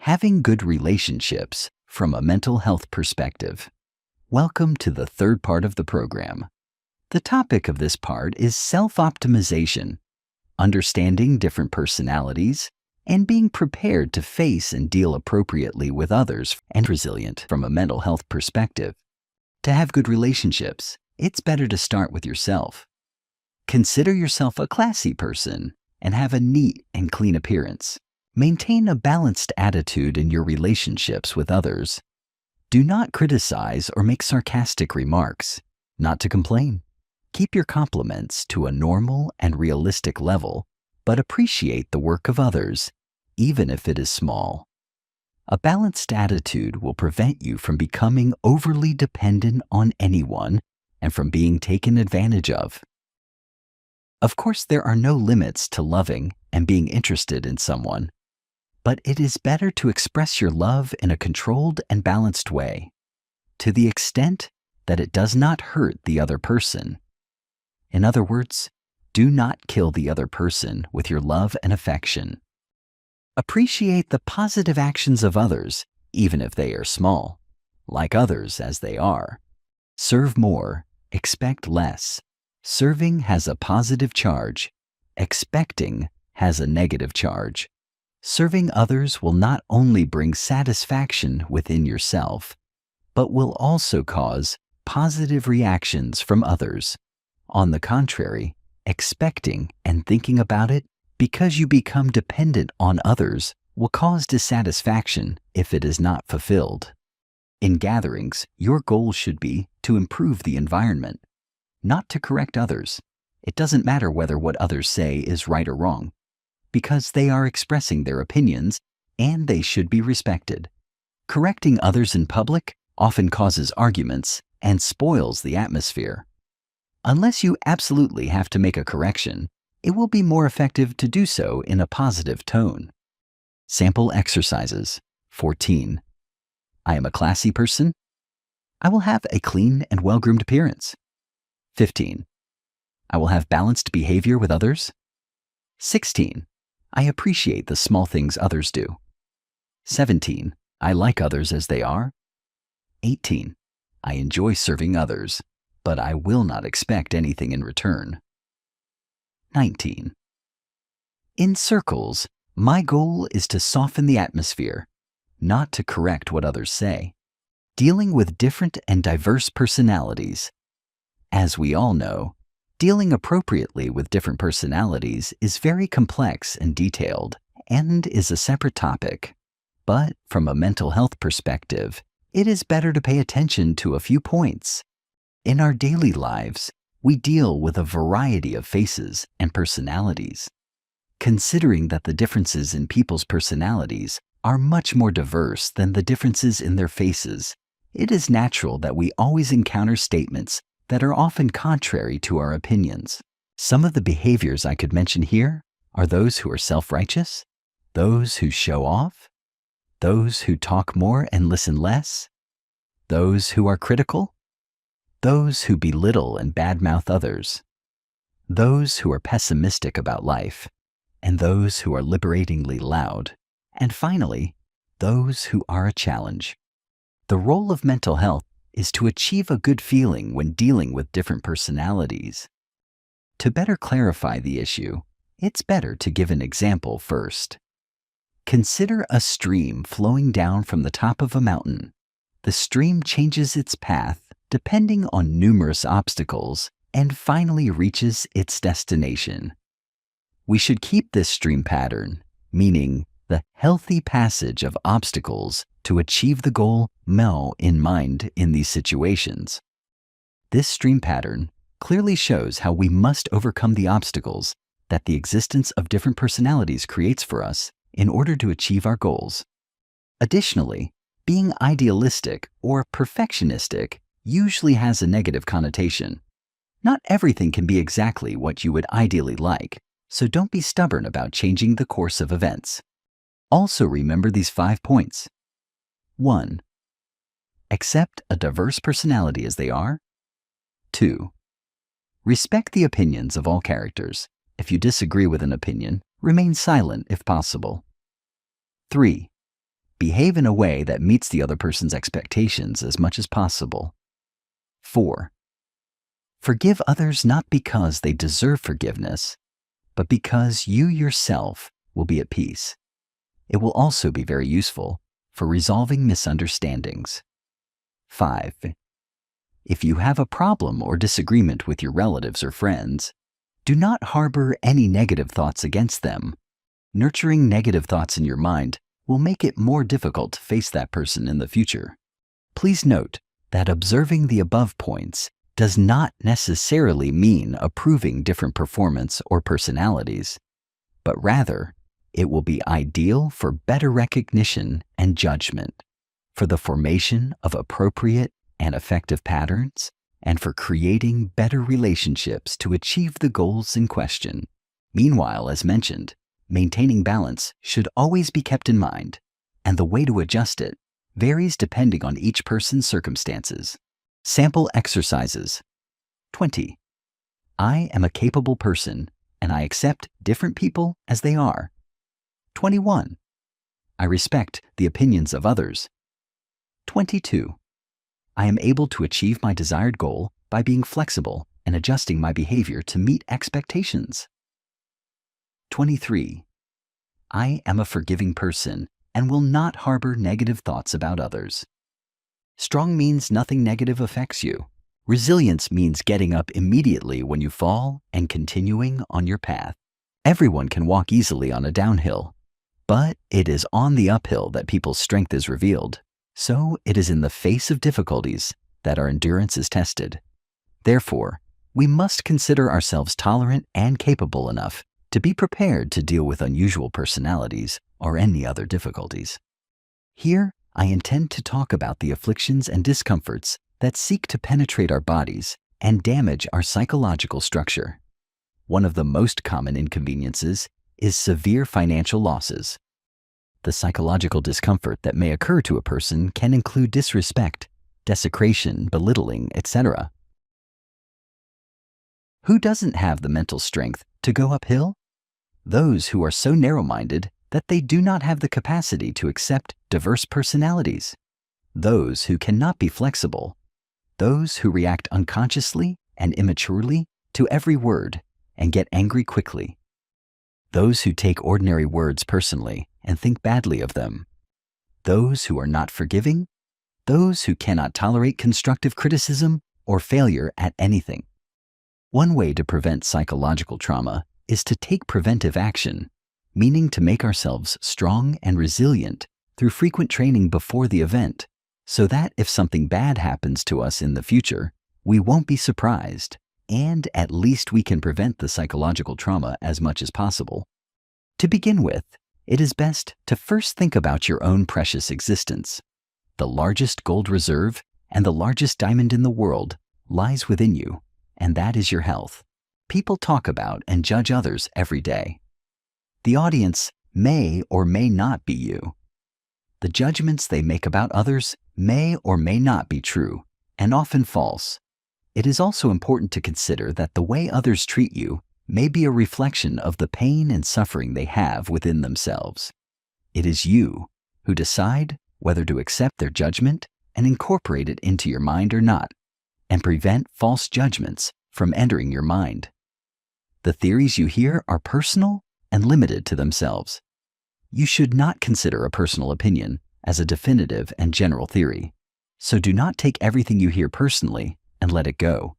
Having good relationships from a mental health perspective. Welcome to the third part of the program. The topic of this part is self-optimization, understanding different personalities, and being prepared to face and deal appropriately with others and resilient from a mental health perspective. To have good relationships, it's better to start with yourself. Consider yourself a classy person and have a neat and clean appearance. Maintain a balanced attitude in your relationships with others. Do not criticize or make sarcastic remarks. Not to complain. Keep your compliments to a normal and realistic level, but appreciate the work of others, even if it is small. A balanced attitude will prevent you from becoming overly dependent on anyone and from being taken advantage of. Of course, there are no limits to loving and being interested in someone, but it is better to express your love in a controlled and balanced way, to the extent that it does not hurt the other person. In other words, do not kill the other person with your love and affection. Appreciate the positive actions of others, even if they are small. Like others as they are. Serve more, expect less. Serving has a positive charge. Expecting has a negative charge. Serving others will not only bring satisfaction within yourself, but will also cause positive reactions from others. On the contrary, expecting and thinking about it because you become dependent on others will cause dissatisfaction if it is not fulfilled. In gatherings, your goal should be to improve the environment, not to correct others. It doesn't matter whether what others say is right or wrong, because they are expressing their opinions and they should be respected. Correcting others in public often causes arguments and spoils the atmosphere. Unless you absolutely have to make a correction, it will be more effective to do so in a positive tone. Sample exercises. 14. I am a classy person. I will have a clean and well-groomed appearance. 15. I will have balanced behavior with others. 16. I appreciate the small things others do. 17. I like others as they are. 18. I enjoy serving others, but I will not expect anything in return. 19. In circles, my goal is to soften the atmosphere, not to correct what others say. Dealing with different and diverse personalities. As we all know, dealing appropriately with different personalities is very complex and detailed and is a separate topic. But from a mental health perspective, it is better to pay attention to a few points. In our daily lives, we deal with a variety of faces and personalities. Considering that the differences in people's personalities are much more diverse than the differences in their faces, it is natural that we always encounter statements that are often contrary to our opinions. Some of the behaviors I could mention here are those who are self-righteous, those who show off, those who talk more and listen less, those who are critical, those who belittle and badmouth others, those who are pessimistic about life, and those who are liberatingly loud, and finally, those who are a challenge. The role of mental health is to achieve a good feeling when dealing with different personalities. To better clarify the issue, it's better to give an example first. Consider a stream flowing down from the top of a mountain. The stream changes its path depending on numerous obstacles and finally reaches its destination. We should keep this stream pattern, meaning the healthy passage of obstacles to achieve the goal in mind in these situations. This stream pattern clearly shows how we must overcome the obstacles that the existence of different personalities creates for us in order to achieve our goals. Additionally, being idealistic or perfectionistic usually has a negative connotation. Not everything can be exactly what you would ideally like, so don't be stubborn about changing the course of events. Also remember these 5 points. 1. Accept a diverse personality as they are. 2. Respect the opinions of all characters. If you disagree with an opinion, remain silent if possible. 3. Behave in a way that meets the other person's expectations as much as possible. 4. Forgive others not because they deserve forgiveness, but because you yourself will be at peace. It will also be very useful for resolving misunderstandings. 5. If you have a problem or disagreement with your relatives or friends, do not harbor any negative thoughts against them. Nurturing negative thoughts in your mind will make it more difficult to face that person in the future. Please note that observing the above points does not necessarily mean approving different performance or personalities, but rather it will be ideal for better recognition and judgment, for the formation of appropriate and effective patterns, and for creating better relationships to achieve the goals in question. Meanwhile, as mentioned, maintaining balance should always be kept in mind, and the way to adjust it varies depending on each person's circumstances. Sample exercises. 20. I am a capable person, and I accept different people as they are. 21. I respect the opinions of others. 22. I am able to achieve my desired goal by being flexible and adjusting my behavior to meet expectations. 23. I am a forgiving person and will not harbor negative thoughts about others. Strong means nothing negative affects you. Resilience means getting up immediately when you fall and continuing on your path. Everyone can walk easily on a downhill, but it is on the uphill that people's strength is revealed. So it is in the face of difficulties that our endurance is tested. Therefore, we must consider ourselves tolerant and capable enough to be prepared to deal with unusual personalities or any other difficulties. Here, I intend to talk about the afflictions and discomforts that seek to penetrate our bodies and damage our psychological structure. One of the most common inconveniences is severe financial losses. The psychological discomfort that may occur to a person can include disrespect, desecration, belittling, etc. Who doesn't have the mental strength to go uphill? Those who are so narrow-minded that they do not have the capacity to accept diverse personalities. Those who cannot be flexible. Those who react unconsciously and immaturely to every word and get angry quickly. Those who take ordinary words personally and think badly of them. Those who are not forgiving. Those who cannot tolerate constructive criticism or failure at anything. One way to prevent psychological trauma is to take preventive action, meaning to make ourselves strong and resilient through frequent training before the event, so that if something bad happens to us in the future, we won't be surprised, and at least we can prevent the psychological trauma as much as possible. To begin with, it is best to first think about your own precious existence. The largest gold reserve and the largest diamond in the world lies within you, and that is your health. People talk about and judge others every day. The audience may or may not be you. The judgments they make about others may or may not be true, and often false. It is also important to consider that the way others treat you may be a reflection of the pain and suffering they have within themselves. It is you who decide whether to accept their judgment and incorporate it into your mind or not, and prevent false judgments from entering your mind. The theories you hear are personal and limited to themselves. You should not consider a personal opinion as a definitive and general theory, so do not take everything you hear personally and let it go.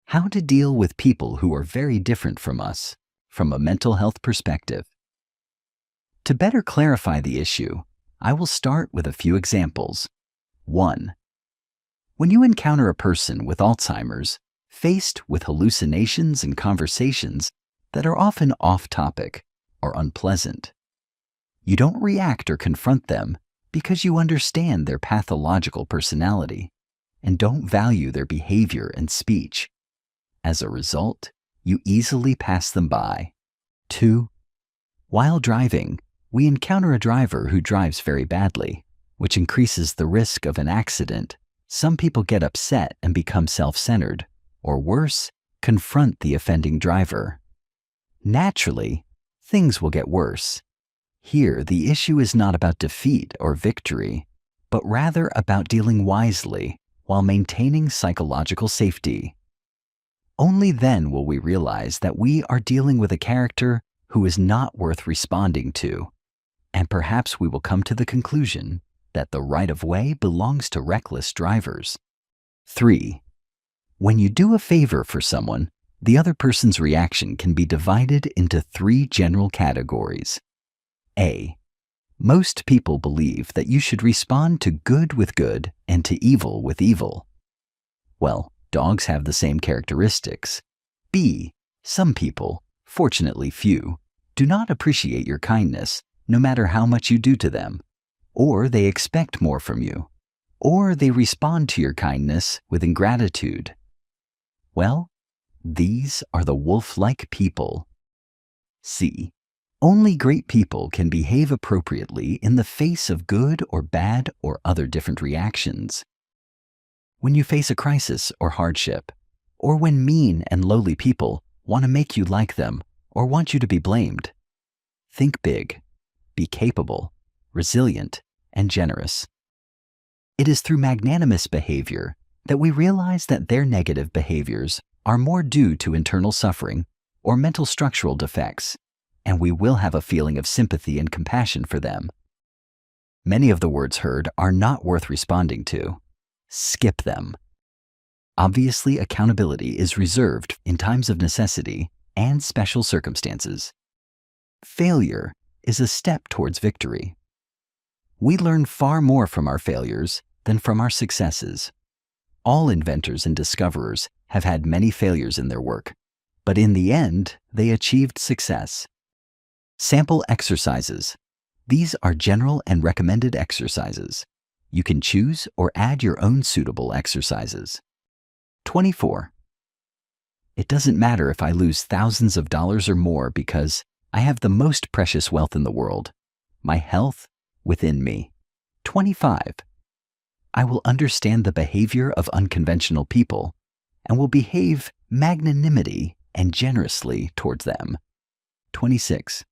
How to deal with people who are very different from us, from a mental health perspective. To better clarify the issue, I will start with a few examples. 1. When you encounter a person with Alzheimer's, faced with hallucinations and conversations that are often off-topic or unpleasant, you don't react or confront them because you understand their pathological personality and don't value their behavior and speech. As a result, you easily pass them by. 2. While driving, we encounter a driver who drives very badly, which increases the risk of an accident. Some people get upset and become self-centered, or worse, confront the offending driver. Naturally, things will get worse. Here, the issue is not about defeat or victory, but rather about dealing wisely while maintaining psychological safety. Only then will we realize that we are dealing with a character who is not worth responding to, and perhaps we will come to the conclusion that the right-of-way belongs to reckless drivers. 3. When you do a favor for someone, the other person's reaction can be divided into 3 general categories. A. Most people believe that you should respond to good with good and to evil with evil. Well, dogs have the same characteristics. B. Some people, fortunately few, do not appreciate your kindness no matter how much you do to them, or they expect more from you, or they respond to your kindness with ingratitude. Well, these are the wolf-like people. C. Only great people can behave appropriately in the face of good or bad or other different reactions. When you face a crisis or hardship, or when mean and lowly people want to make you like them or want you to be blamed, think big, be capable, resilient, and generous. It is through magnanimous behavior that we realize that their negative behaviors are more due to internal suffering or mental structural defects, and we will have a feeling of sympathy and compassion for them. Many of the words heard are not worth responding to. Skip them. Obviously, accountability is reserved in times of necessity and special circumstances. Failure is a step towards victory. We learn far more from our failures than from our successes. All inventors and discoverers have had many failures in their work, but in the end, they achieved success. Sample exercises. These are general and recommended exercises. You can choose or add your own suitable exercises. 24. It doesn't matter if I lose thousands of dollars or more because I have the most precious wealth in the world, my health within me. 25. I will understand the behavior of unconventional people and will behave magnanimity and generously towards them. 26.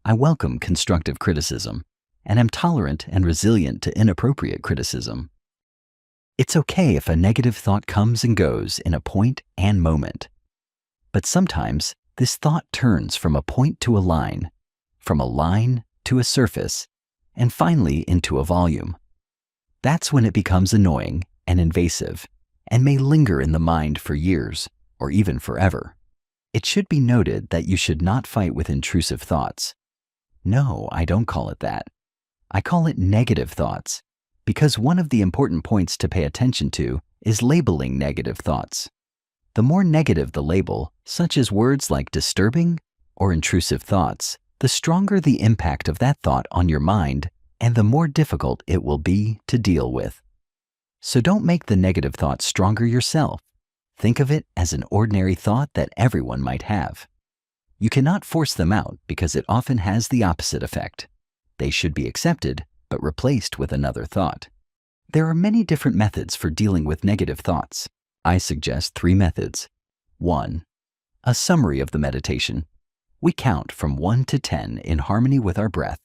I welcome constructive criticism and am tolerant and resilient to inappropriate criticism. It's okay if a negative thought comes and goes in a point and moment, but sometimes this thought turns from a point to a line, from a line to a surface, and finally into a volume. That's when it becomes annoying and invasive and may linger in the mind for years or even forever. It should be noted that you should not fight with intrusive thoughts. No, I don't call it that. I call it negative thoughts, because one of the important points to pay attention to is labeling negative thoughts. The more negative the label, such as words like disturbing or intrusive thoughts, the stronger the impact of that thought on your mind and the more difficult it will be to deal with. So don't make the negative thought stronger yourself. Think of it as an ordinary thought that everyone might have. You cannot force them out because it often has the opposite effect. They should be accepted, but replaced with another thought. There are many different methods for dealing with negative thoughts. I suggest 3 methods. 1. A summary of the meditation. We count from 1 to 10 in harmony with our breath,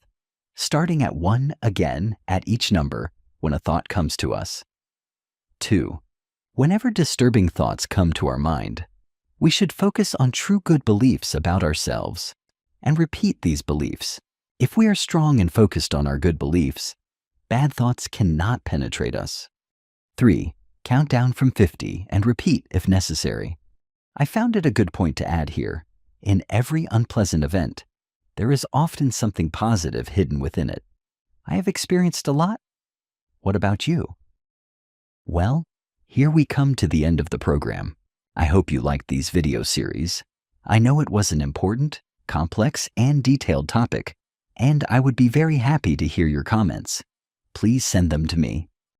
starting at 1 again at each number when a thought comes to us. 2. Whenever disturbing thoughts come to our mind, we should focus on true good beliefs about ourselves and repeat these beliefs. If we are strong and focused on our good beliefs, bad thoughts cannot penetrate us. 3. Count down from 50 and repeat if necessary. I found it a good point to add here. In every unpleasant event, there is often something positive hidden within it. I have experienced a lot. What about you? Well, here we come to the end of the program. I hope you liked these video series. I know it was an important, complex, and detailed topic, and I would be very happy to hear your comments. Please send them to me.